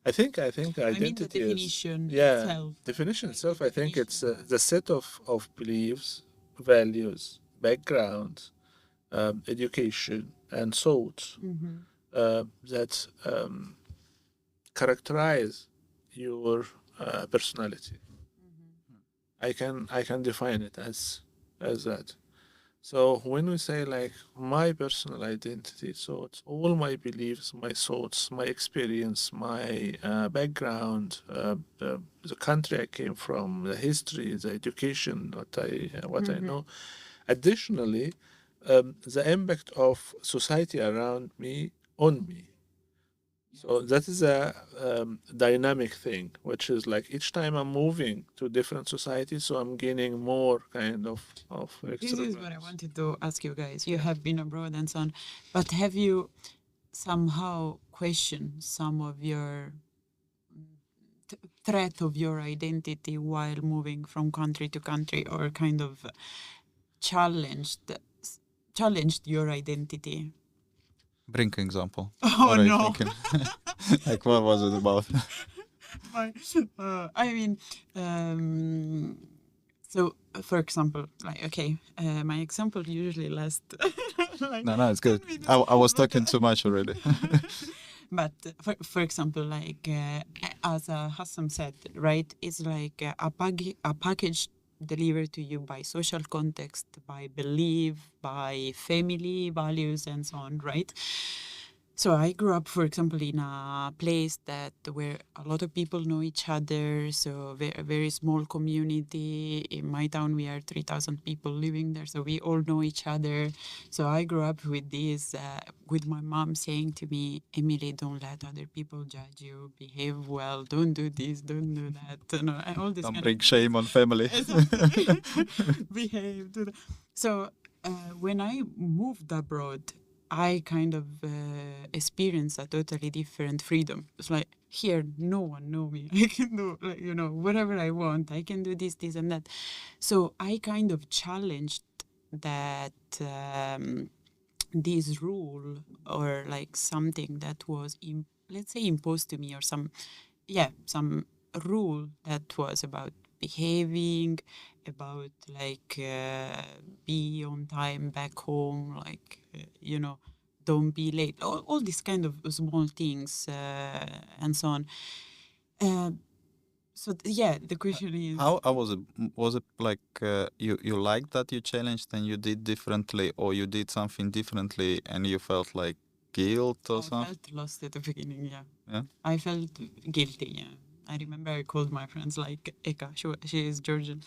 I think identity I mean the definition is itself. definition itself. I think it's the set of beliefs, values, background, education, and thoughts that characterize your personality. I can define it as that. So when we say like my personal identity, so it's all my beliefs, my thoughts, my experience, my background, the country I came from, the history, the education, what I know. Additionally, the impact of society around me on me. So that is a dynamic thing, which is like each time I'm moving to different societies, so I'm gaining more kind of This extra. is what I wanted to ask you guys. You have been abroad and so on, but have you somehow questioned some of your threat of your identity while moving from country to country, or kind of challenged your identity? Bring an example. Oh What are you no. thinking? Like, what was it about? I mean, so for example, like, okay, my example usually lasts. Like, No, it's good. 10 minutes, I was but- talking too much already. But for example, like as Hassam said, right, it's like a package delivered to you by social context, by belief, by family values, and so on, right? So I grew up, for example, in a place where a lot of people know each other. So a very small community. In my town, we are 3,000 people living there. So we all know each other. So I grew up with this, with my mom saying to me, Emily, don't let other people judge you. Behave well. Don't do this. Don't do that. And all this Don't kind bring shame on family. behave. Do that. So when I moved abroad, I kind of experienced a totally different freedom. It's like, here, no one know me. I can do, like, whatever I want. I can do this, this, and that. So I kind of challenged that this rule or like something that was let's say imposed to me, or some rule that was about behaving, about like be on time back home, like don't be late, all these kind of small things and so on. The question is, How was it? Was it like you liked that you challenged and you did differently, or you did something differently and you felt like guilt or I something? felt lost at the beginning. Yeah. I felt guilty. Yeah, I remember I called my friends like Eka. She is Georgian.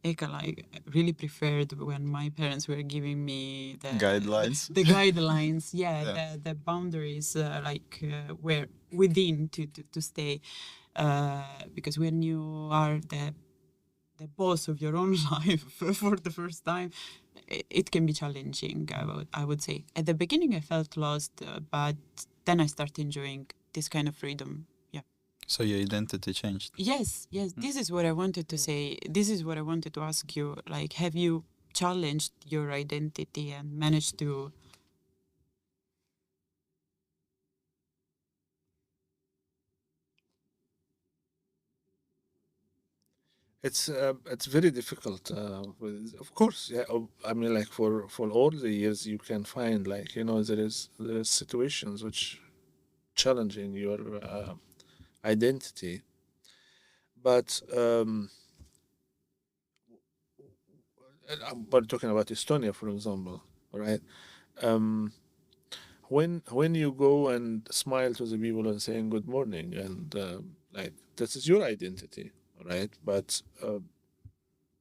Eka like really preferred when my parents were giving me the Guidelines. the guidelines. Yeah, Yeah. the boundaries were within to stay. Because when you are the boss of your own life for the first time, it can be challenging. I would say at the beginning I felt lost, but then I started enjoying this kind of freedom. Yeah. So your identity changed. Yes. This is what I wanted to say. This is what I wanted to ask you. Like, have you challenged your identity and managed to? It's very difficult. Of course, yeah. I mean, like for all the years, you can find like there is situations which challenging your identity, but we're talking about Estonia, for example, right? Um, when you go and smile to the people and saying good morning, and like this is your identity, right? But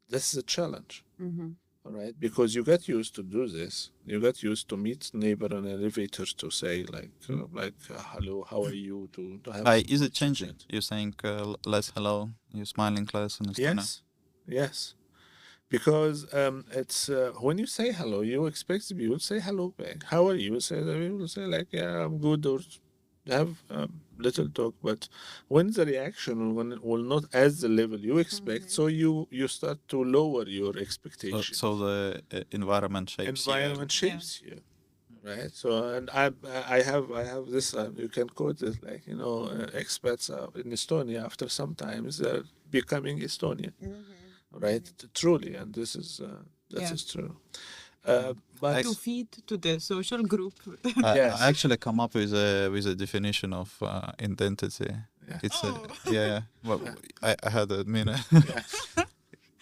this is a challenge. Mm-hmm. All right, because you get used to do this. You get used to meet neighbor in elevators to say hello, how are you? To have Is it changing? You're saying less hello. You're smiling less in Estonia. Yes, because it's when you say hello, you expect the people to say hello back. How are you? Say the people say like yeah, I'm good, or have little talk. But when the reaction will not at the level you expect, so you start to lower your expectation. So the environment shapes you. Environment shapes you, right? So and I have this you can quote it like expats in Estonia after some time they're becoming Estonian, right? Truly, and this is that is true. But To feed to the social group. Yes. I actually come up with a definition of identity. Yeah. It's Oh. yeah. Well, I had to admit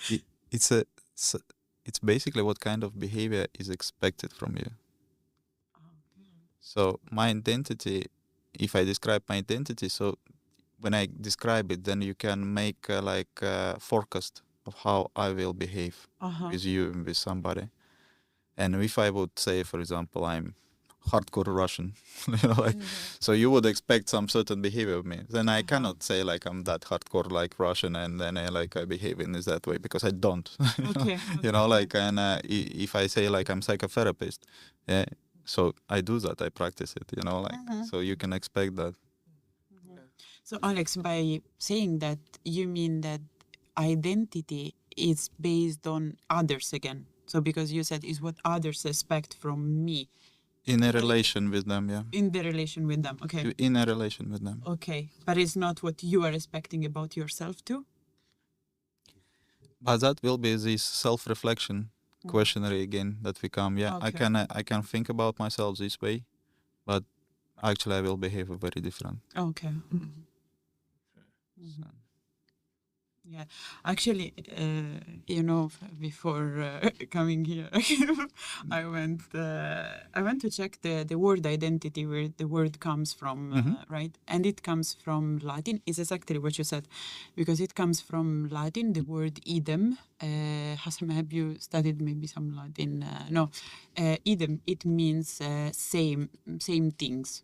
it, it's a it's basically what kind of behavior is expected from you. So my identity, if I describe my identity, so when I describe it, then you can make a forecast of how I will behave with you and with somebody. And if I would say, for example, I'm hardcore Russian, so you would expect some certain behavior of me. Then I cannot say like I'm that hardcore like Russian, and then I behave in this that way, because I don't. And if I say like I'm psychotherapist, yeah, so I do that, I practice it, so you can expect that. So Alex, by saying that, you mean that identity is based on others again. So because you said is what others expect from me. In a relation with them, yeah. In the relation with them, okay. In a relation with them. Okay, but it's not what you are expecting about yourself too? But that will be this self-reflection questionnaire again that we come. Yeah, Okay. I can think about myself this way, but actually I will behave very different. Okay. Yeah, actually, before coming here, I went to check the word identity, where the word comes from, right? And it comes from Latin. It's exactly what you said, because it comes from Latin, the word idem. Hassan, have you studied maybe some Latin? No, idem. It means same things.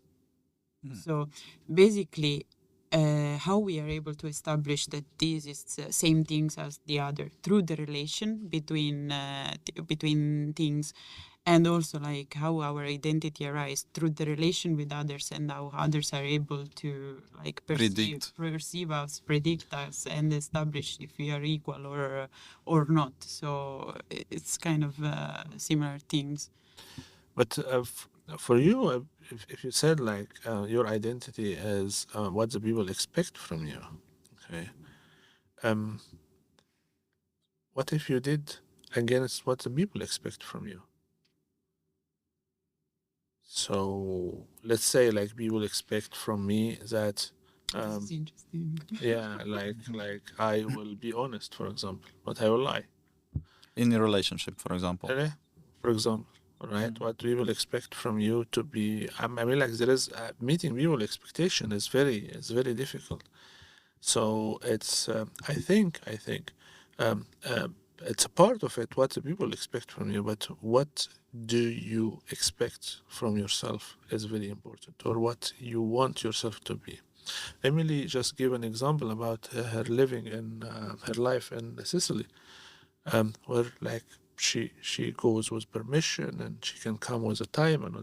So basically, how we are able to establish that this is same things as the other through the relation between things, and also like how our identity arises through the relation with others, and how others are able to like perceive us, predict us, and establish if we are equal or not. So it's kind of similar things. But for you, if you said like your identity is what the people expect from you, okay, um, what if you did against what the people expect from you? So let's say like people expect from me that, This is interesting. yeah, like I will be honest, for example, but I will lie. In a relationship, for example. Okay? For example, right? Mm. What people expect from you to be, I mean, like there is meeting people expectation is very difficult. So it's, I think, um, uh, it's a part of it what the people expect from you, but what do you expect from yourself is very important, or what you want yourself to be. Emily just gave an example about her living in her life in Sicily, where like she goes with permission and she can come with a time and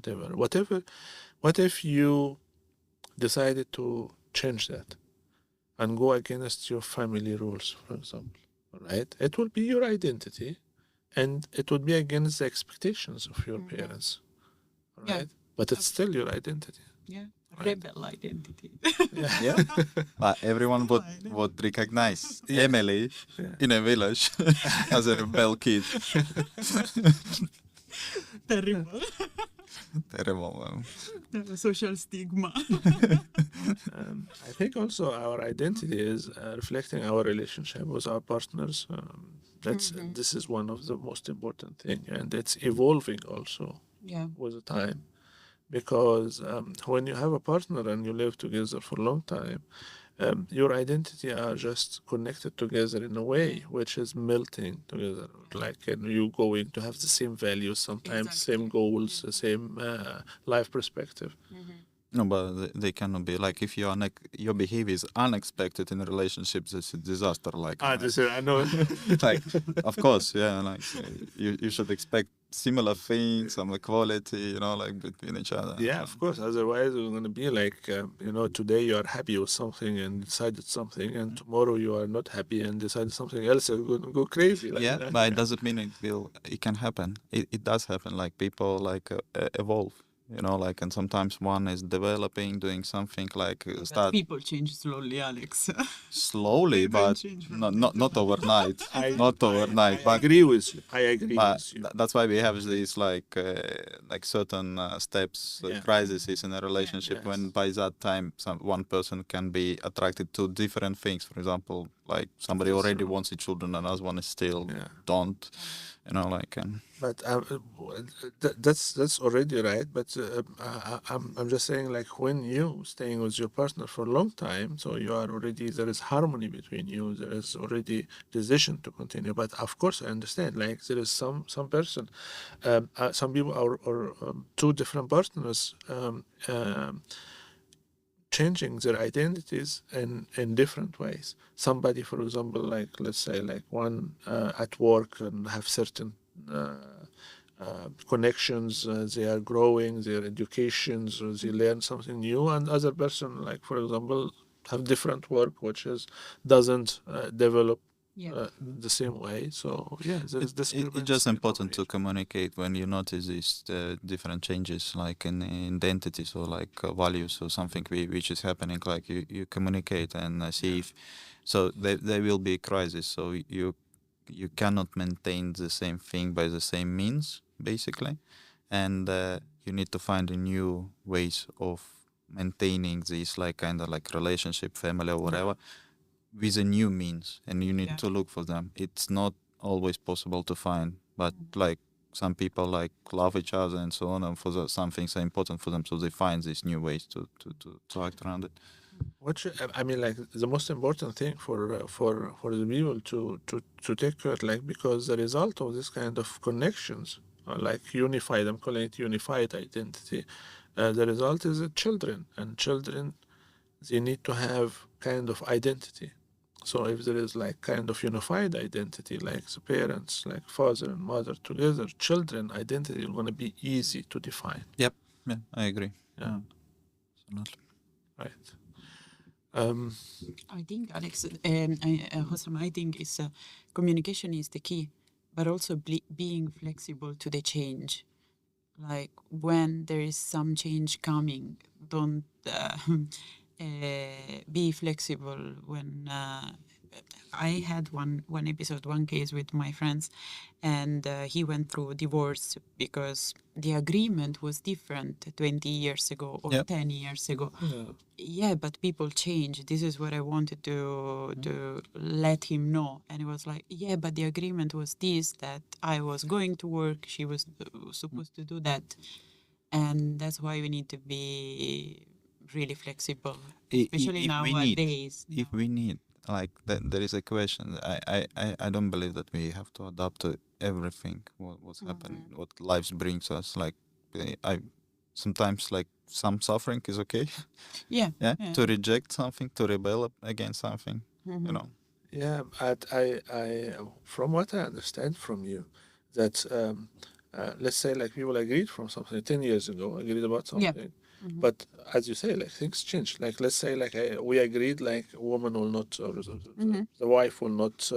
whatever. What if you decided to change that and go against your family rules, for example? Right? It will be your identity, and it would be against the expectations of your parents, Yeah. right? But it's still your identity. Yeah. Right. Rebel identity. Yeah, but everyone would recognize Emily in a village as a rebel kid. Terrible. Terrible. Social stigma. I think also our identity is reflecting our relationship with our partners. This is one of the most important thing, and it's evolving also Yeah. with the time, because when you have a partner and you live together for a long time, your identity are just connected together in a way which is melting together, like, and you going to have the same values, sometimes same goals, the same life perspective. No, but they cannot be like if your behavior is unexpected in a relationship, it's a disaster. Like, I know. like, of course, yeah, like you should expect similar things, some equality, like between each other. Yeah, of course. Otherwise, we're going to be like, today you are happy with something and decided something, and tomorrow you are not happy and decided something else. You're going to go crazy. Like Yeah, that. but it doesn't mean it can happen. It does happen. Like people like evolve, like, and sometimes one is developing, doing something like start People change slowly, Alex. slowly, They don't but change from not overnight. Not overnight. I But agree with you. I agree but with you. that's why we have these like certain steps, Yeah. crises in a relationship. Yes. When by that time, one person can be attracted to different things. For example, like somebody That's already true. wants a children, and another one is still Yeah. don't. Like and But that's already right. But I'm just saying, like, when you staying with your partner for a long time, so you are already, there is harmony between you. There is already decision to continue. But of course, I understand. Like, there is some person, some people are, or two different partners changing their identities in different ways. Somebody, for example, like, let's say, like one at work and have certain connections, they are growing their educations, or they learn something new, and other person, like, for example, have different work which is doesn't develop the same way. So yeah, there is discrepancy. it's just important to communicate when you notice these different changes, like in identities or like values or something which is happening. Like you communicate and see if so there will be a crisis. So you cannot maintain the same thing by the same means, basically, and you need to find a new ways of maintaining this, like kind of like relationship, family or whatever, with a new means, and you need to look for them. It's not always possible to find, but like some people like love each other and so on, and some things are important for them, so they find these new ways to act around it. Which, I mean, like, the most important thing for the people to take care, like, because the result of this kind of connections, like unified, I'm calling it unified identity. The result is that children, and children, they need to have kind of identity. So if there is like kind of unified identity, like the parents, like father and mother together, children identity is going to be easy to define. Yep. Yeah, I agree. Yeah. Absolutely. Right. I think, Alex, Hossam, I think is communication is the key, but also being flexible to the change. like when there is some change coming, don't be flexible. When I had one episode, one case with my friends, and he went through divorce because the agreement was different 20 years ago or Yep. 10 years ago. Yeah. Yeah, but people change. This is what I wanted to let him know. And he was like, yeah, but the agreement was this, that I was going to work, she was supposed to do that. And that's why we need to be really flexible, especially If we need, nowadays. if we need, like there is a question. I don't believe that we have to adapt to everything what's happening, what life brings us. Like I sometimes like some suffering is okay. Yeah. Yeah, to reject something, to rebel against something. You know. Yeah, but I, from what I understand from you, that let's say like people agreed from something 10 years ago, agreed about Yeah. something, but as you say, like things change. Like let's say like we agreed like a woman will not, or the wife will not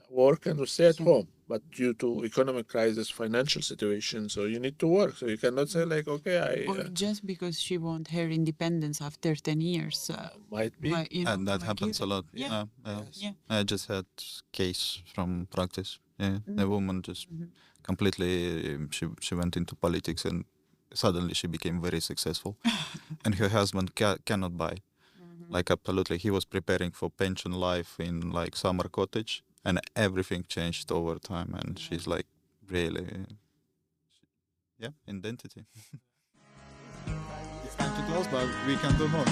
work and will stay at home. But due to economic crisis, financial situation, so you need to work. So you cannot say like, okay, Or just because she want her independence after 10 years. might be. And that like happens a lot. Yeah. Yeah. I just had case from practice. Yeah, a woman just completely. She went into politics and suddenly she became very successful, and her husband cannot buy. Like absolutely, he was preparing for pension life in like summer cottage, and everything changed over time. And she's like really, yeah, identity. It's time to close, but we can do more.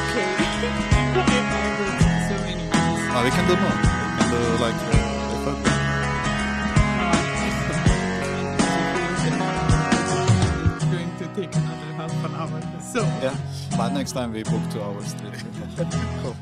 Okay. So many ways. We can do more. We can do like a third one. It's going to take another half an hour. So Yeah, but next time we book 2 hours straight. Cool.